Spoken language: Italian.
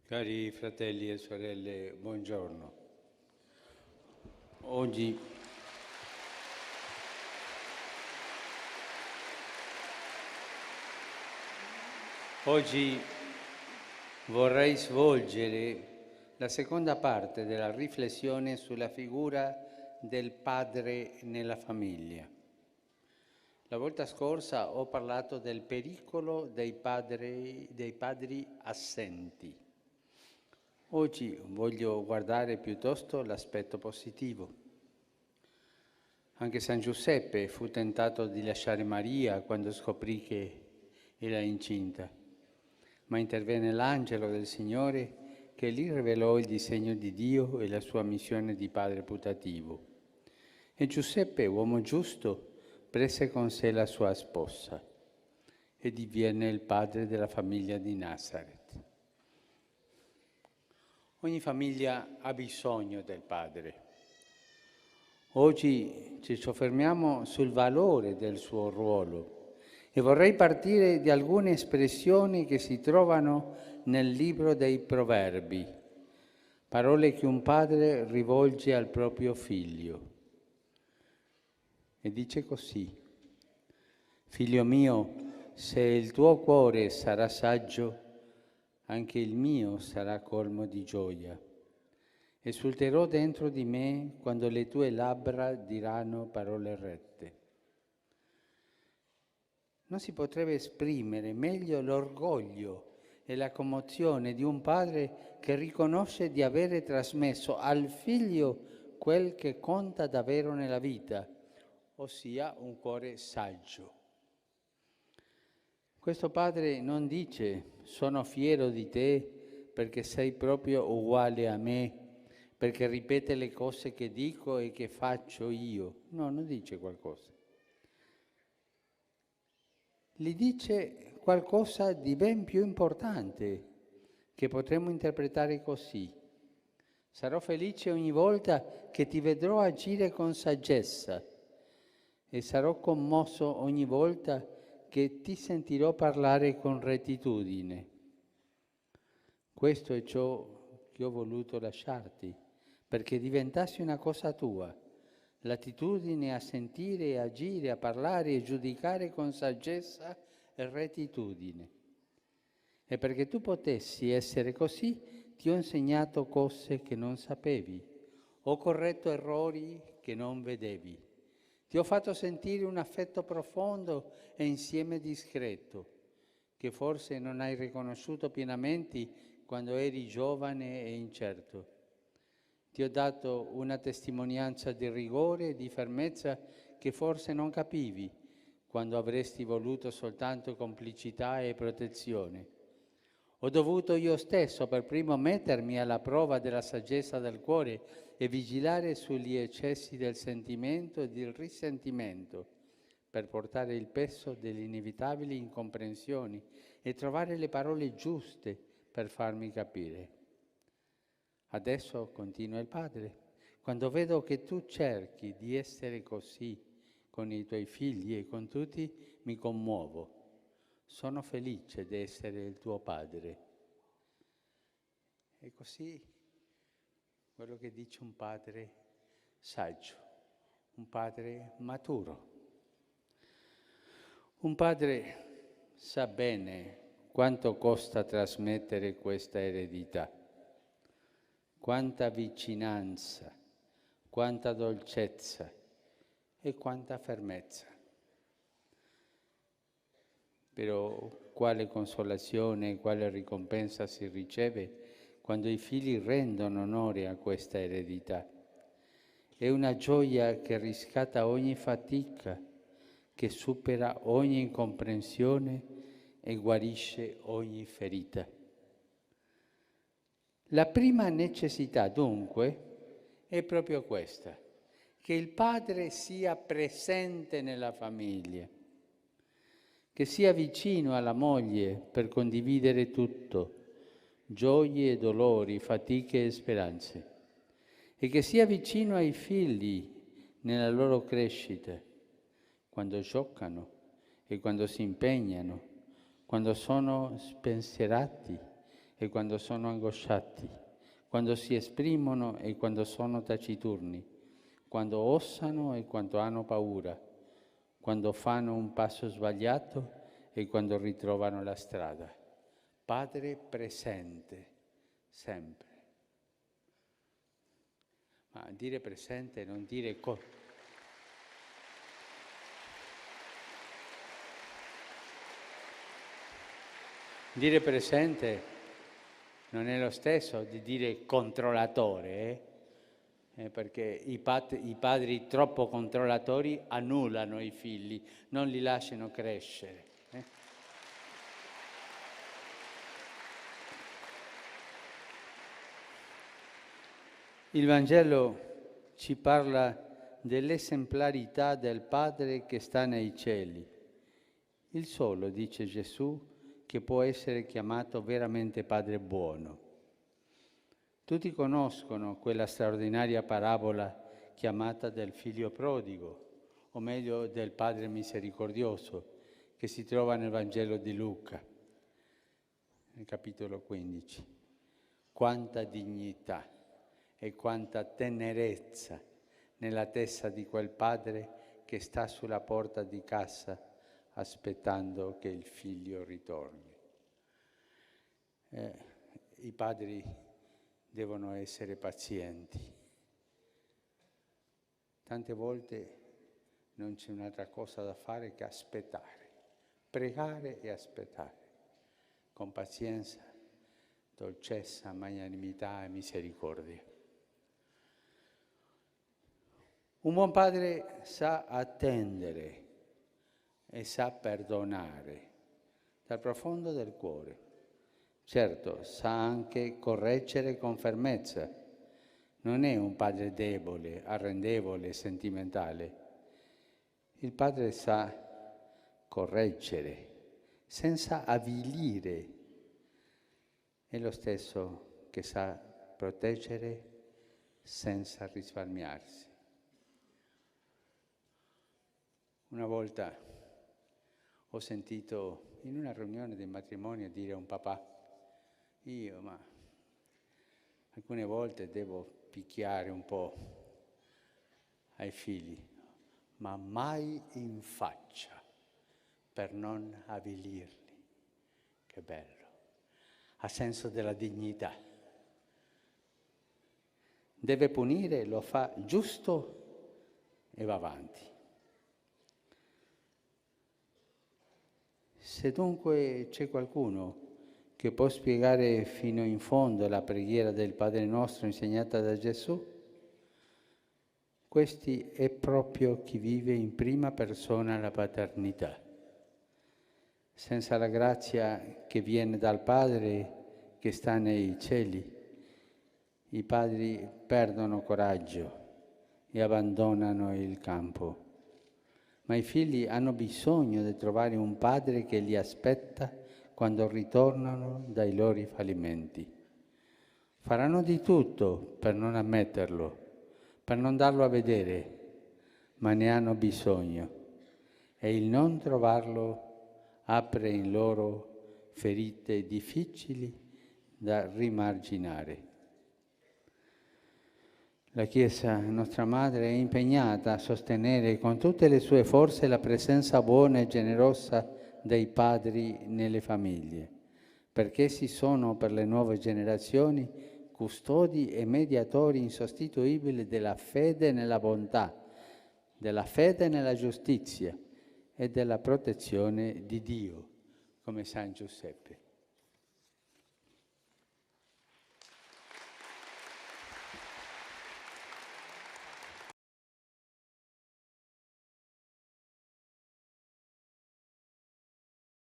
Cari fratelli e sorelle, buongiorno. Oggi vorrei svolgere la seconda parte della riflessione sulla figura del padre nella famiglia. La volta scorsa ho parlato del pericolo dei padri assenti. Oggi voglio guardare piuttosto l'aspetto positivo. Anche San Giuseppe fu tentato di lasciare Maria quando scoprì che era incinta, ma intervenne l'angelo del Signore che gli rivelò il disegno di Dio e la sua missione di padre putativo. E Giuseppe, uomo giusto, prese con sé la sua sposa e divenne il padre della famiglia di Nazaret. Ogni famiglia ha bisogno del padre. Oggi ci soffermiamo sul valore del suo ruolo e vorrei partire da alcune espressioni che si trovano nel libro dei Proverbi, parole che un padre rivolge al proprio figlio. E dice così: figlio mio, se il tuo cuore sarà saggio, anche il mio sarà colmo di gioia. Esulterò dentro di me quando le tue labbra diranno parole rette. Non si potrebbe esprimere meglio l'orgoglio e la commozione di un padre che riconosce di avere trasmesso al figlio quel che conta davvero nella vita, ossia un cuore saggio. Questo padre non dice: sono fiero di te perché sei proprio uguale a me, perché ripete le cose che dico e che faccio io. No, non dice qualcosa. Gli dice qualcosa di ben più importante, che potremmo interpretare così: sarò felice ogni volta che ti vedrò agire con saggezza e sarò commosso ogni volta che ti sentirò parlare con rettitudine. Questo è ciò che ho voluto lasciarti, perché diventassi una cosa tua, l'attitudine a sentire e agire, a parlare e giudicare con saggezza e rettitudine. E perché tu potessi essere così, ti ho insegnato cose che non sapevi, ho corretto errori che non vedevi. Ti ho fatto sentire un affetto profondo e insieme discreto, che forse non hai riconosciuto pienamente quando eri giovane e incerto. Ti ho dato una testimonianza di rigore e di fermezza che forse non capivi quando avresti voluto soltanto complicità e protezione. Ho dovuto io stesso per primo mettermi alla prova della saggezza del cuore e vigilare sugli eccessi del sentimento e del risentimento per portare il peso delle inevitabili incomprensioni e trovare le parole giuste per farmi capire. Adesso, continua il padre, quando vedo che tu cerchi di essere così con i tuoi figli e con tutti, mi commuovo. Sono felice di essere il tuo padre. E così quello che dice un padre saggio, un padre maturo. Un padre sa bene quanto costa trasmettere questa eredità, quanta vicinanza, quanta dolcezza e quanta fermezza. Però quale consolazione, quale ricompensa si riceve quando i figli rendono onore a questa eredità. È una gioia che riscatta ogni fatica, che supera ogni incomprensione e guarisce ogni ferita. La prima necessità, dunque, è proprio questa, che il padre sia presente nella famiglia, che sia vicino alla moglie per condividere tutto, gioie e dolori, fatiche e speranze, e che sia vicino ai figli nella loro crescita, quando giocano e quando si impegnano, quando sono spensierati e quando sono angosciati, quando si esprimono e quando sono taciturni, quando osano e quando hanno paura, quando fanno un passo sbagliato e quando ritrovano la strada. Padre presente, sempre. Ma dire presente non dire dire presente non è lo stesso di dire controllatore, perché i padri troppo controllatori annullano i figli, non li lasciano crescere. Il Vangelo ci parla dell'esemplarità del Padre che sta nei cieli. Il solo, dice Gesù, che può essere chiamato veramente Padre buono. Tutti conoscono quella straordinaria parabola chiamata del figlio prodigo, o meglio del Padre misericordioso, che si trova nel Vangelo di Luca, nel capitolo 15. Quanta dignità e quanta tenerezza nella testa di quel padre che sta sulla porta di casa aspettando che il figlio ritorni. I padri devono essere pazienti. Tante volte non c'è un'altra cosa da fare che aspettare, pregare e aspettare, con pazienza, dolcezza, magnanimità e misericordia. Un buon padre sa attendere e sa perdonare dal profondo del cuore. Certo, sa anche correggere con fermezza. Non è un padre debole, arrendevole, sentimentale. Il padre sa correggere senza avvilire. È lo stesso che sa proteggere senza risparmiarsi. Una volta ho sentito in una riunione del matrimonio dire a un papà: ma alcune volte devo picchiare un po' ai figli, ma mai in faccia per non avvilirli. Che bello, ha senso della dignità. Deve punire, lo fa giusto e va avanti. Se dunque c'è qualcuno che può spiegare fino in fondo la preghiera del Padre nostro insegnata da Gesù, questi è proprio chi vive in prima persona la paternità. Senza la grazia che viene dal Padre che sta nei cieli, i padri perdono coraggio e abbandonano il campo. Ma i figli hanno bisogno di trovare un padre che li aspetta quando ritornano dai loro fallimenti. Faranno di tutto per non ammetterlo, per non darlo a vedere, ma ne hanno bisogno. E il non trovarlo apre in loro ferite difficili da rimarginare. La Chiesa, nostra Madre, è impegnata a sostenere con tutte le sue forze la presenza buona e generosa dei padri nelle famiglie, perché essi sono per le nuove generazioni custodi e mediatori insostituibili della fede nella bontà, della fede nella giustizia e della protezione di Dio, come San Giuseppe.